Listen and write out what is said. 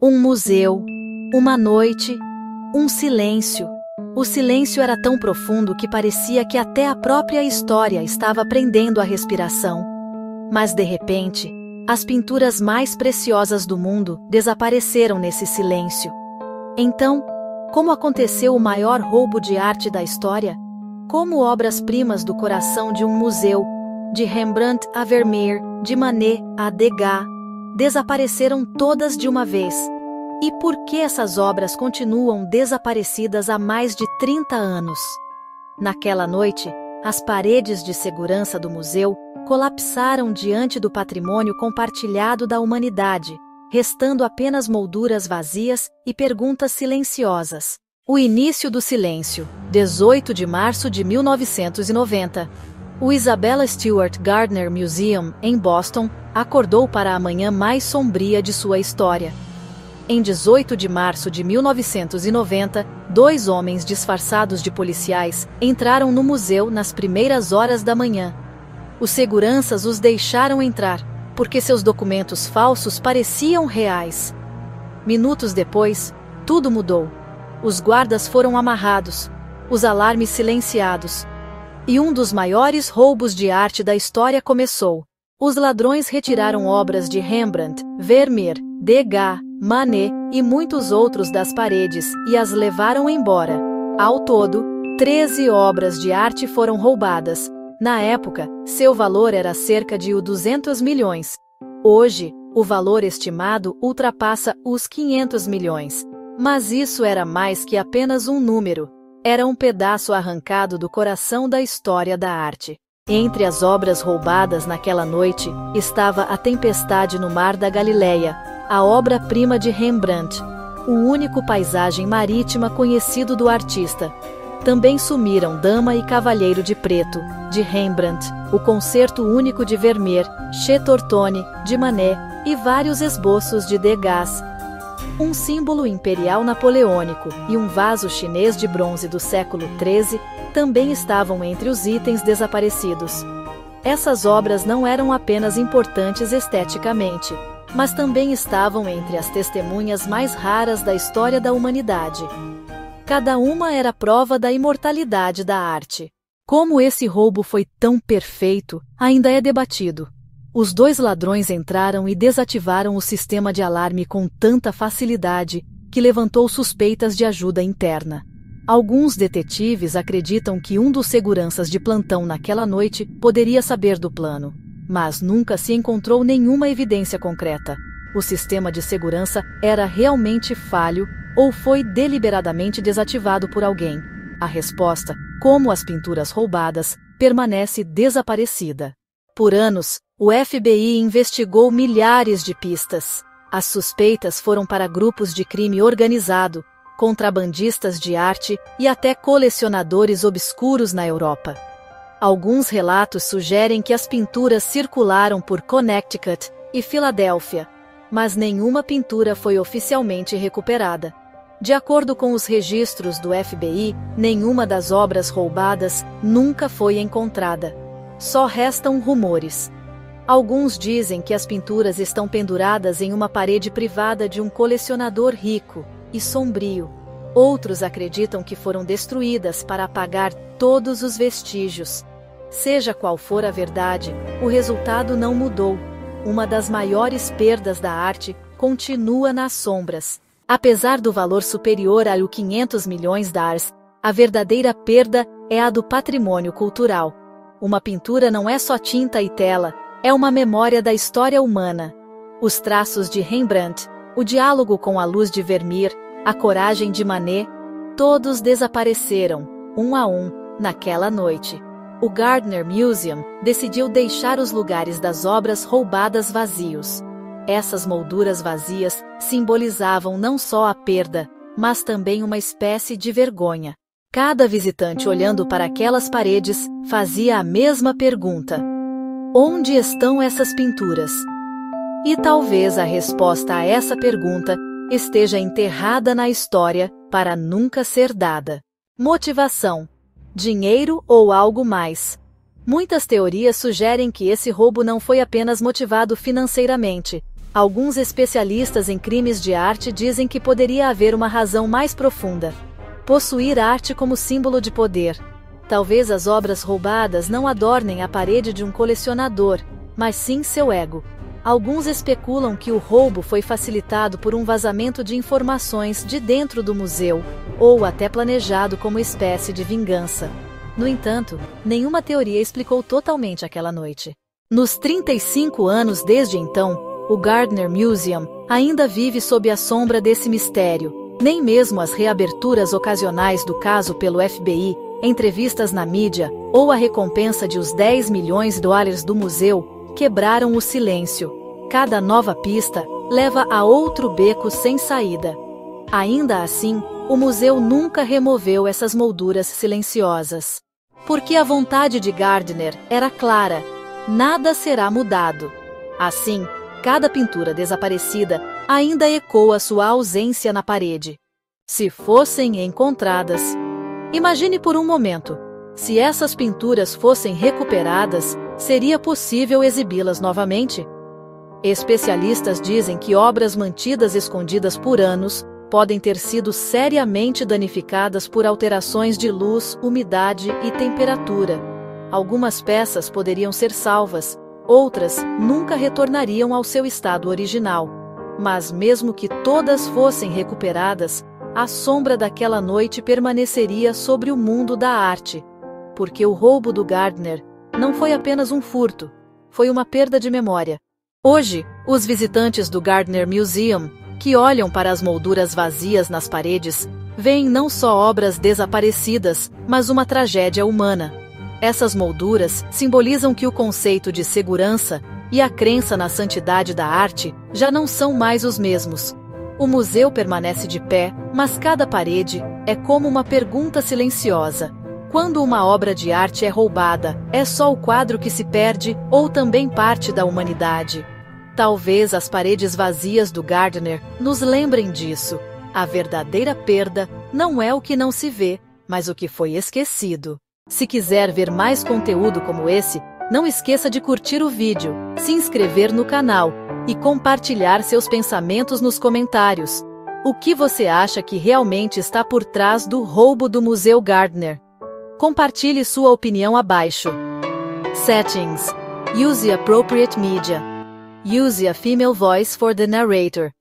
Um museu, uma noite, um silêncio. O silêncio era tão profundo que parecia que até a própria história estava prendendo a respiração. Mas de repente, as pinturas mais preciosas do mundo desapareceram nesse silêncio. Então, como aconteceu o maior roubo de arte da história? Como obras-primas do coração de um museu, de Rembrandt a Vermeer, de Manet a Degas, desapareceram todas de uma vez. E por que essas obras continuam desaparecidas há mais de 30 anos? Naquela noite, as paredes de segurança do museu colapsaram diante do patrimônio compartilhado da humanidade, restando apenas molduras vazias e perguntas silenciosas. O início do silêncio, 18 de março de 1990. O Isabella Stewart Gardner Museum, em Boston, acordou para a manhã mais sombria de sua história. Em 18 de março de 1990, 2 homens disfarçados de policiais entraram no museu nas primeiras horas da manhã. Os seguranças os deixaram entrar, porque seus documentos falsos pareciam reais. Minutos depois, tudo mudou. Os guardas foram amarrados, os alarmes silenciados. E um dos maiores roubos de arte da história começou. Os ladrões retiraram obras de Rembrandt, Vermeer, Degas, Manet e muitos outros das paredes e as levaram embora. Ao todo, 13 obras de arte foram roubadas. Na época, seu valor era cerca de 200 milhões. Hoje, o valor estimado ultrapassa os 500 milhões. Mas isso era mais que apenas um número. Era um pedaço arrancado do coração da história da arte. Entre as obras roubadas naquela noite, estava A Tempestade no Mar da Galileia, a obra-prima de Rembrandt, o único paisagem marítima conhecido do artista. Também sumiram Dama e Cavalheiro de Preto, de Rembrandt, o Concerto Único de Vermeer, Chez Tortoni, de Manet, e vários esboços de Degas. Um símbolo imperial napoleônico e um vaso chinês de bronze do século XIII também estavam entre os itens desaparecidos. Essas obras não eram apenas importantes esteticamente, mas também estavam entre as testemunhas mais raras da história da humanidade. Cada uma era prova da imortalidade da arte. Como esse roubo foi tão perfeito, ainda é debatido. Os 2 ladrões entraram e desativaram o sistema de alarme com tanta facilidade que levantou suspeitas de ajuda interna. Alguns detetives acreditam que um dos seguranças de plantão naquela noite poderia saber do plano, mas nunca se encontrou nenhuma evidência concreta. O sistema de segurança era realmente falho ou foi deliberadamente desativado por alguém. A resposta, como as pinturas roubadas, permanece desaparecida. Por anos, o FBI investigou milhares de pistas. As suspeitas foram para grupos de crime organizado, contrabandistas de arte e até colecionadores obscuros na Europa. Alguns relatos sugerem que as pinturas circularam por Connecticut e Filadélfia, mas nenhuma pintura foi oficialmente recuperada. De acordo com os registros do FBI, nenhuma das obras roubadas nunca foi encontrada. Só restam rumores. Alguns dizem que as pinturas estão penduradas em uma parede privada de um colecionador rico e sombrio. Outros acreditam que foram destruídas para apagar todos os vestígios. Seja qual for a verdade, o resultado não mudou. Uma das maiores perdas da arte continua nas sombras. Apesar do valor superior a 500 milhões de dólares, a verdadeira perda é a do patrimônio cultural. Uma pintura não é só tinta e tela, é uma memória da história humana. Os traços de Rembrandt, o diálogo com a luz de Vermeer, a coragem de Manet, todos desapareceram, um a um, naquela noite. O Gardner Museum decidiu deixar os lugares das obras roubadas vazios. Essas molduras vazias simbolizavam não só a perda, mas também uma espécie de vergonha. Cada visitante olhando para aquelas paredes fazia a mesma pergunta: onde estão essas pinturas? E talvez a resposta a essa pergunta esteja enterrada na história para nunca ser dada. Motivação: dinheiro ou algo mais? Muitas teorias sugerem que esse roubo não foi apenas motivado financeiramente. Alguns especialistas em crimes de arte dizem que poderia haver uma razão mais profunda: possuir arte como símbolo de poder. Talvez as obras roubadas não adornem a parede de um colecionador, mas sim seu ego. Alguns especulam que o roubo foi facilitado por um vazamento de informações de dentro do museu, ou até planejado como espécie de vingança. No entanto, nenhuma teoria explicou totalmente aquela noite. Nos 35 anos desde então, o Gardner Museum ainda vive sob a sombra desse mistério. Nem mesmo as reaberturas ocasionais do caso pelo FBI, entrevistas na mídia, ou a recompensa de os 10 milhões de dólares do museu, quebraram o silêncio. Cada nova pista leva a outro beco sem saída. Ainda assim, o museu nunca removeu essas molduras silenciosas. Porque a vontade de Gardner era clara: nada será mudado. Assim, cada pintura desaparecida ainda ecoa sua ausência na parede. Se fossem encontradas... Imagine por um momento, se essas pinturas fossem recuperadas, seria possível exibi-las novamente? Especialistas dizem que obras mantidas escondidas por anos podem ter sido seriamente danificadas por alterações de luz, umidade e temperatura. Algumas peças poderiam ser salvas, outras nunca retornariam ao seu estado original. Mas mesmo que todas fossem recuperadas, a sombra daquela noite permaneceria sobre o mundo da arte. Porque o roubo do Gardner não foi apenas um furto, foi uma perda de memória. Hoje, os visitantes do Gardner Museum, que olham para as molduras vazias nas paredes, veem não só obras desaparecidas, mas uma tragédia humana. Essas molduras simbolizam que o conceito de segurança e a crença na santidade da arte já não são mais os mesmos. O museu permanece de pé, mas cada parede é como uma pergunta silenciosa. Quando uma obra de arte é roubada, é só o quadro que se perde ou também parte da humanidade? Talvez as paredes vazias do Gardner nos lembrem disso. A verdadeira perda não é o que não se vê, mas o que foi esquecido. Se quiser ver mais conteúdo como esse, não esqueça de curtir o vídeo, se inscrever no canal e compartilhar seus pensamentos nos comentários. O que você acha que realmente está por trás do roubo do Museu Gardner? Compartilhe sua opinião abaixo. Settings. Use appropriate media. Use a female voice for the narrator.